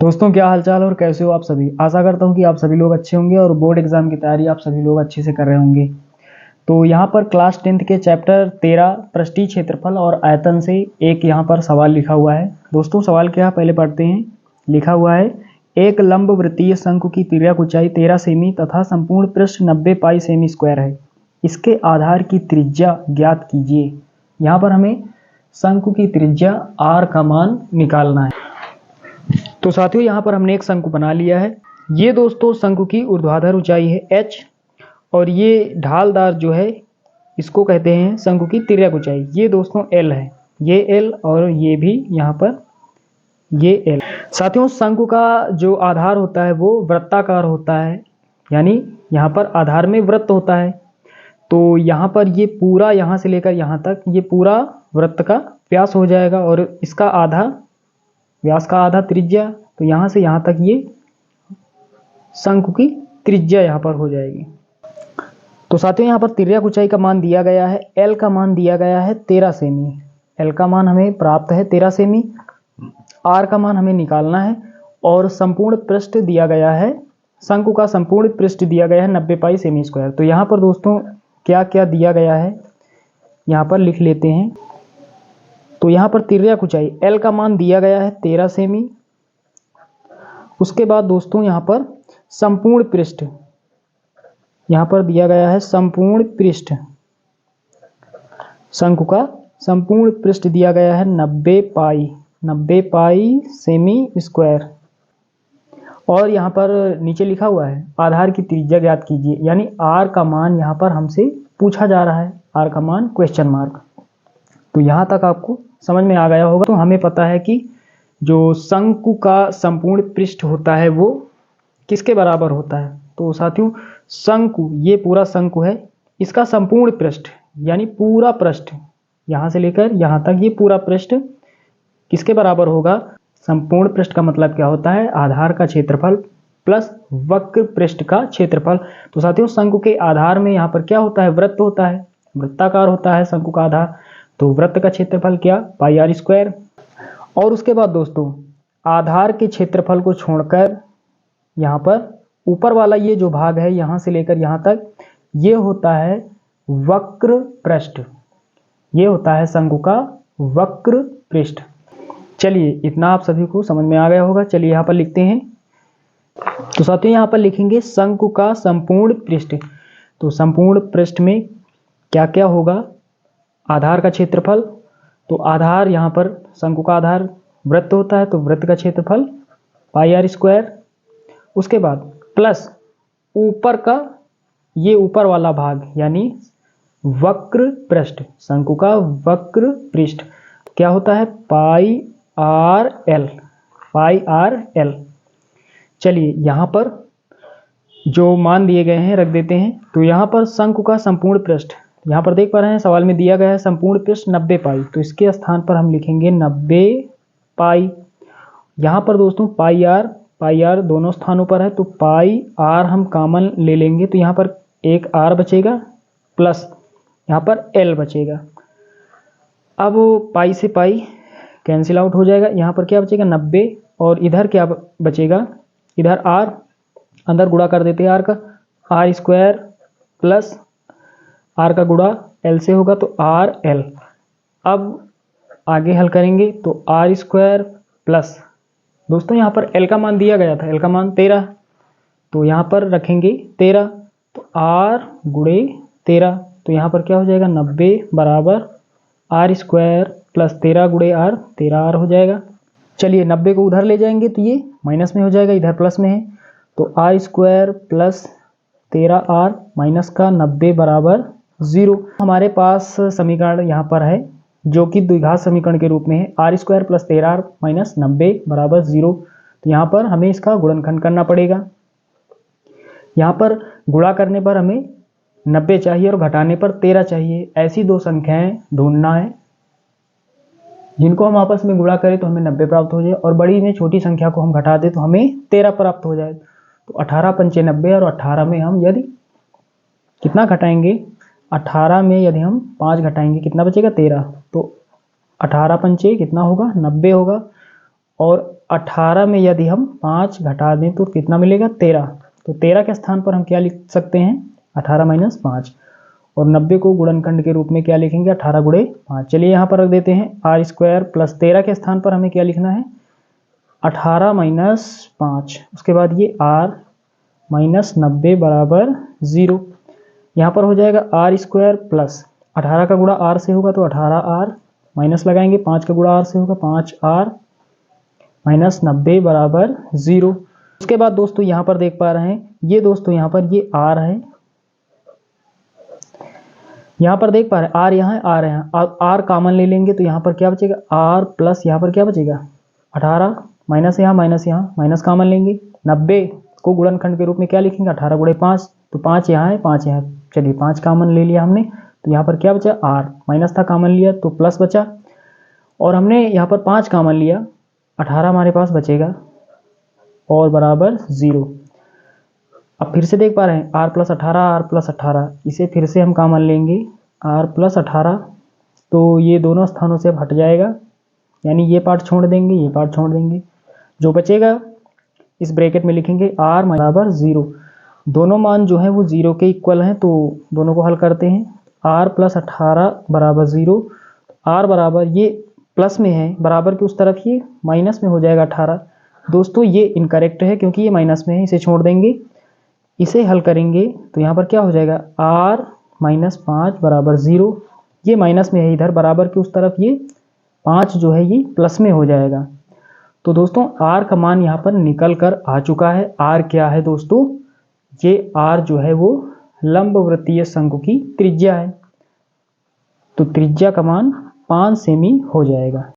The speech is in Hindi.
दोस्तों, क्या हालचाल और कैसे हो आप सभी। आशा करता हूं कि आप सभी लोग अच्छे होंगे और बोर्ड एग्जाम की तैयारी आप सभी लोग अच्छे से कर रहे होंगे। तो यहाँ पर क्लास 10th के चैप्टर 13 पृष्ठीय क्षेत्रफल और आयतन से एक यहाँ पर सवाल लिखा हुआ है। दोस्तों, सवाल क्या है पहले पढ़ते हैं। लिखा हुआ है, एक लंबवृत्तीय शंकु की तिर्यक ऊंचाई 13 सेमी तथा संपूर्ण पृष्ठ 90 पाई सेमी स्क्वायर है। इसके आधार की त्रिज्या ज्ञात कीजिए। यहाँ पर हमें शंकु की त्रिज्या r का मान निकालना है। तो साथियों, यहाँ पर हमने एक शंकु बना लिया है। ये दोस्तों शंकु की ऊर्ध्वाधर ऊंचाई है h, और ये ढालदार जो है इसको कहते हैं शंकु की तिर्यक ऊंचाई। ये दोस्तों l है, ये l और ये भी यहाँ पर ये l। साथियों, शंकु का जो आधार होता है वो वृत्ताकार होता है, यानी यहाँ पर आधार में वृत्त होता है। तो यहाँ पर ये पूरा यहाँ से लेकर यहाँ तक ये पूरा वृत्त का व्यास हो जाएगा, और इसका आधा व्यास का आधा त्रिज्या, तो यहाँ से यहाँ तक ये शंकु की त्रिज्या यहाँ पर हो जाएगी। तो साथियों, यहाँ पर तिर्यक ऊंचाई का मान दिया गया है, L का मान दिया गया है 13 सेमी। L का मान हमें प्राप्त है 13 सेमी, R का मान हमें निकालना है, और संपूर्ण पृष्ठ दिया गया है, शंकु का संपूर्ण पृष्ठ दिया गया है 90 पाई सेमी स्क्वायर। तो यहाँ पर दोस्तों क्या क्या दिया गया है यहाँ पर लिख लेते हैं। तो यहाँ पर तिर्यक ऊंचाई L का मान दिया गया है 13 सेमी। उसके बाद दोस्तों यहाँ पर संपूर्ण पृष्ठ यहाँ पर दिया गया है, संपूर्ण पृष्ठ शंकु का संपूर्ण पृष्ठ दिया गया है 90 पाई सेमी स्क्वायर। और यहाँ पर नीचे लिखा हुआ है आधार की त्रिज्या ज्ञात कीजिए, यानी R का मान यहाँ पर हमसे पूछा जा रहा है, R का मान क्वेश्चन मार्क। तो यहाँ तक आपको समझ में आ गया होगा। तो हमें पता है कि जो शंकु का संपूर्ण पृष्ठ होता है वो किसके बराबर होता है। तो साथियों, शंकु, ये पूरा शंकु है, इसका संपूर्ण पृष्ठ यानी पूरा पृष्ठ यहाँ से लेकर यहाँ तक ये पूरा पृष्ठ किसके बराबर होगा। संपूर्ण पृष्ठ का मतलब क्या होता है, आधार का क्षेत्रफल प्लस वक्र पृष्ठ का क्षेत्रफल। तो साथियों, शंकु के आधार में यहाँ पर क्या होता है, वृत्त होता है, वृत्ताकार होता है शंकु का आधार। तो वृत्त का क्षेत्रफल क्या, पाई r स्क्वायर। और उसके बाद दोस्तों आधार के क्षेत्रफल को छोड़कर यहाँ पर ऊपर वाला ये जो भाग है यहाँ से लेकर यहाँ तक ये होता है वक्र पृष्ठ, ये होता है शंकु का वक्र पृष्ठ। चलिए, इतना आप सभी को समझ में आ गया होगा। चलिए यहाँ पर लिखते हैं। तो साथियों, यहाँ पर लिखेंगे शंकु का संपूर्ण पृष्ठ। तो संपूर्ण पृष्ठ में क्या क्या होगा, आधार का क्षेत्रफल। तो आधार यहाँ पर शंकु का आधार वृत्त होता है, तो वृत्त का क्षेत्रफल पाई r स्क्वायर। उसके बाद प्लस ऊपर का ये ऊपर वाला भाग यानी वक्र पृष्ठ, शंकु का वक्र पृष्ठ क्या होता है, पाई r l। चलिए यहाँ पर जो मान दिए गए हैं रख देते हैं। तो यहाँ पर शंकु का संपूर्ण पृष्ठ, यहाँ पर देख पा रहे हैं सवाल में दिया गया है संपूर्ण पृष्ठ 90 पाई, तो इसके स्थान पर हम लिखेंगे 90 पाई। यहाँ पर दोस्तों पाई r दोनों स्थानों पर है, तो पाई r हम कॉमन ले लेंगे, तो यहाँ पर एक r बचेगा प्लस यहाँ पर l बचेगा। अब पाई से पाई कैंसिल आउट हो जाएगा, यहाँ पर क्या बचेगा 90, और इधर क्या बचेगा, इधर r अंदर गुणा कर देते हैं r का, r स्क्वायर प्लस r का गुणा l से होगा, तो r l। अब आगे हल करेंगे तो r स्क्वायर प्लस दोस्तों यहाँ पर l का मान दिया गया था, l का मान 13, तो यहाँ पर रखेंगे 13, तो r गुणे 13, तो यहाँ पर क्या हो जाएगा 90 बराबर r स्क्वायर प्लस 13 गुणे r, 13r हो जाएगा। चलिए 90 को उधर ले जाएंगे तो ये माइनस में हो जाएगा, इधर प्लस में है, तो r square plus 13r minus का 90 बराबर 0। हमारे पास समीकरण यहाँ पर है जो कि द्विघात समीकरण के रूप में है, r square plus 13r minus 90 बराबर 0। तो यहाँ पर हमें इसका गुणनखंड करना पड़ेगा। यहाँ पर गुणा करने पर हमें 90 चाहिए और घटाने पर 13 चाहिए। ऐसी दो संख्याएं ढूंढना है जिनको हम आपस में गुणा करें तो हमें 90 प्राप्त हो जाए, और बड़ी में छोटी संख्या को हम घटा दें तो हमें 13 प्राप्त हो जाए। तो 18 पंचे 90, और 18 में हम यदि कितना घटाएंगे, 18 में यदि हम 5 घटाएंगे कितना बचेगा 13, तो 18 पंचे कितना होगा 90 होगा, और 18 में यदि हम 5 घटा दें तो कितना मिलेगा 13। तो 13 के स्थान पर हम क्या लिख सकते हैं 18 माइनस 5, और 90 को गुणनखंड के रूप में क्या लिखेंगे 18 गुणे 5। चलिए यहाँ पर रख देते हैं आर स्क्वायर प्लस 13 के स्थान पर हमें क्या लिखना है 18 माइनस 5, उसके बाद ये आर माइनस 90 बराबर 0। यहाँ पर हो जाएगा आर स्क्वायर प्लस 18 का गुणा आर से होगा तो 18 आर, माइनस लगाएंगे 5 का गुणा आर से होगा 5 आर माइनस 90 बराबर 0। उसके बाद दोस्तों यहाँ पर देख पा रहे हैं ये दोस्तों यहाँ पर ये आर है, यहाँ पर देख पा रहे हैं आर यहाँ है आर यहाँ, आर कॉमन ले लेंगे तो यहाँ पर क्या बचेगा आर प्लस यहाँ पर क्या बचेगा 18 माइनस यहाँ माइनस कॉमन लेंगे। 90 को गुणनखंड के रूप में क्या लिखेंगे 18 गुणे 5, तो 5 यहाँ है 5 यहाँ, चलिए 5 कॉमन ले लिया हमने, तो यहाँ पर क्या बचा आर, माइनस था कॉमन लिया तो प्लस बचा, और हमने यहाँ पर 5 कॉमन लिया 18 हमारे पास बचेगा और बराबर 0। अब फिर से देख पा रहे हैं आर प्लस 18, इसे फिर से हम कॉमन लेंगे आर प्लस 18, तो ये दोनों स्थानों से अब हट जाएगा, यानी ये पार्ट छोड़ देंगे ये पार्ट छोड़ देंगे, जो बचेगा इस ब्रैकेट में लिखेंगे आर बराबर 0। दोनों मान जो है वो 0 के इक्वल हैं, तो दोनों को हल करते हैं। आर प्लस 18 बराबर 0, आर बराबर ये प्लस में है बराबर के उस तरफ ये माइनस में हो जाएगा 18। दोस्तों ये इनकरेक्ट है क्योंकि ये माइनस में है, इसे छोड़ देंगे, इसे हल करेंगे तो यहाँ पर क्या हो जाएगा आर माइनस 5 बराबर 0, ये माइनस में है इधर बराबर के उस तरफ ये 5 जो है ये प्लस में हो जाएगा। तो दोस्तों आर का मान यहाँ पर निकल कर आ चुका है। आर क्या है दोस्तों, ये आर जो है वो लंबवृत्तीय शंकु की त्रिज्या है, तो त्रिज्या का मान 5 सेमी हो जाएगा।